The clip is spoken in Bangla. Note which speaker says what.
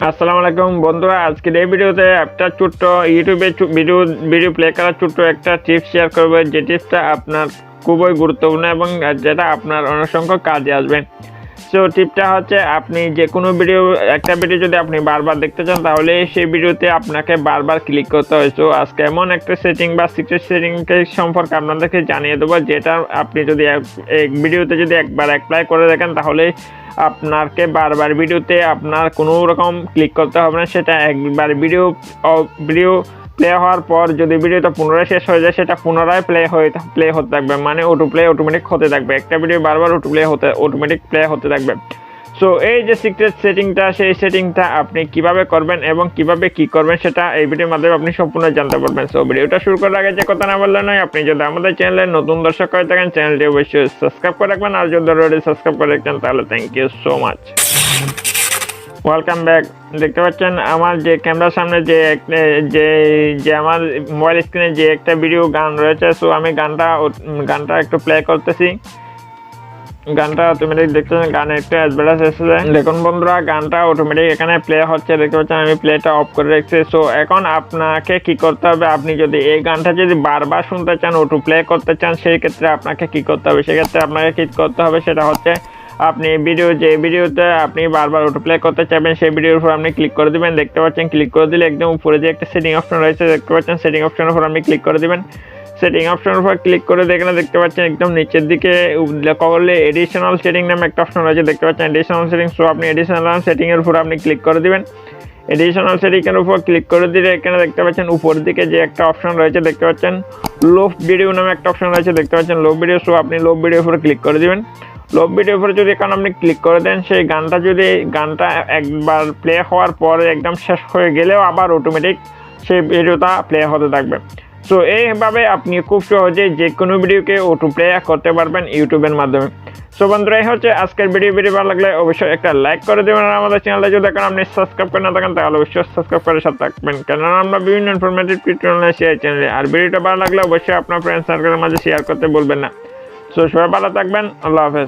Speaker 1: আসসালামু আলাইকুম বন্ধুরা, আজকের এই ভিডিওতে একটা ছোট্ট ইউটিউবে ভিডিও প্লে করার ছোট্ট একটা টিপস শেয়ার করব, যে টিপসটা আপনার খুবই গুরুত্বপূর্ণ এবং যেটা আপনার অনেক সংখ্যক কাজে আসবে। সো টিপটা হচ্ছে, আপনি যে কোনো একটা ভিডিও যদি আপনি বারবার দেখতে চান, তাহলে সেই ভিডিওতে আপনাকে বারবার ক্লিক করতে হয়। সো আজকে এমন একটা সেটিং বা সিক্রেট সেটিং সম্পর্কে আপনাদেরকে জানিয়ে দেবো, যেটা আপনি যদি ভিডিওতে যদি একবার অ্যাপ্লাই করে দেখেন, তাহলে আপনাকে বারবার ভিডিওতে আপনার কোনো রকম ক্লিক করতে হবে না। সেটা একবার ভিডিও প্লে হওয়ার পর যদি ভিডিওটা পুনরায় শেষ হয়ে যায়, সেটা পুনরায় প্লে হতে থাকবে, মানে অটোমেটিক হতে থাকবে। একটা ভিডিও বারবার অটোমেটিক প্লে হতে থাকবে। সো এই যে সিক্রেট সেটিংটা, সেই সেটিংটা আপনি কিভাবে করবেন এবং কিভাবে কি করবেন, সেটা এই ভিডিওর মাধ্যমে আপনি সম্পূর্ণ জানতে পারবেন। সো ভিডিওটা শুরু করার আগে যে কথা না বললে নয়, আপনি যদি আমাদের চ্যানেলে নতুন দর্শক হয়ে থাকেন, চ্যানেলটি অবশ্যই সাবস্ক্রাইব করে রাখবেন, আর যদি অলরেডি সাবস্ক্রাইব করে রাখছেন তাহলে thank you so much. Welcome back. দেখতে পাচ্ছেন আমার যে ক্যামেরার সামনে যে আমার মোবাইল স্ক্রিনে যে একটা ভিডিও গান রয়েছে। সো আমি গানটা একটু প্লে করতেছি। গানটা অটোমেটিক দেখতে পাচ্ছেন, গানে একটু অ্যাডভার্টাইজ এসেছে। দেখুন বন্ধুরা, গানটা অটোমেটিক এখানে প্লে হচ্ছে, দেখতে পাচ্ছেন আমি প্লেটা অফ করে রেখেছি। সো এখন আপনাকে কি করতে হবে, আপনি যদি এই গানটা যদি বারবার শুনতে চান, অটো প্লে করতে চান, সেই ক্ষেত্রে আপনাকে কি করতে হবে, সেক্ষেত্রে আপনাকে কি করতে হবে সেটা হচ্ছে, আপনি যে ভিডিওতে আপনি বারবার অটো প্লে করতে চাইবেন, সেই ভিডিওর উপর আপনি ক্লিক করে দিবেন। দেখতে পাচ্ছেন ক্লিক করে দিলে একদম উপরে যে একটা সেটিং অপশন রয়েছে, দেখতে পাচ্ছেন সেটিং অপশনের উপর আপনি ক্লিক করে দিবেন। সেটিং অপশনের উপর ক্লিক করে এখানে দেখতে পাচ্ছেন একদম নিচের দিকে করলে এডিশনাল সেটিং নামে একটা অপশন রয়েছে, দেখতে পাচ্ছেন এডিশনাল সেটিং। সো আপনি এডিশনাল সেটিং এর উপর আপনি ক্লিক করে দিবেন। এডিশনাল সেটিং এর উপর ক্লিক করে দিলে এখানে দেখতে পাচ্ছেন উপর দিকে যে একটা অপশন রয়েছে, দেখতে পাচ্ছেন লোভ ভিডিও নামে একটা অপশন রয়েছে, দেখতে পাচ্ছেন লোভ ভিডিও। সো আপনি লোভ ভিডিওর উপর ক্লিক করে দিবেন। লোভ ভিডিওর উপরে যদি এখন আপনি ক্লিক করে দেন, সেই গানটা একবার প্লে হওয়ার পরে একদম শেষ হয়ে গেলেও আবার অটোমেটিক সেই ভিডিওটা প্লে হতে থাকবে। সো এইভাবে আপনি খুব সহজে যে কোনো ভিডিওকে অটো প্লে করতে পারবেন ইউটিউবের মাধ্যমে। সো বন্ধুরা, এই হচ্ছে আজকের ভিডিও ভালো লাগলে অবশ্যই একটা লাইক করে দেবেন, আর আমাদের চ্যানেলটা যদি এখন আপনি সাবস্ক্রাইব করে না থাকেন, তাহলে অবশ্যই সাবস্ক্রাইব করে সাথে থাকবেন, কেননা আমরা বিভিন্ন ইনফরমেটিভ টিউটোরিয়াল শেয়ার চ্যানেলে। আর ভিডিওটা ভালো লাগলে অবশ্যই আপনার ফ্রেন্ড সার্কেলের মাঝে শেয়ার করতে বলবেন না। সো সবাই ভালো থাকবেন, আল্লাহ হাফেজ।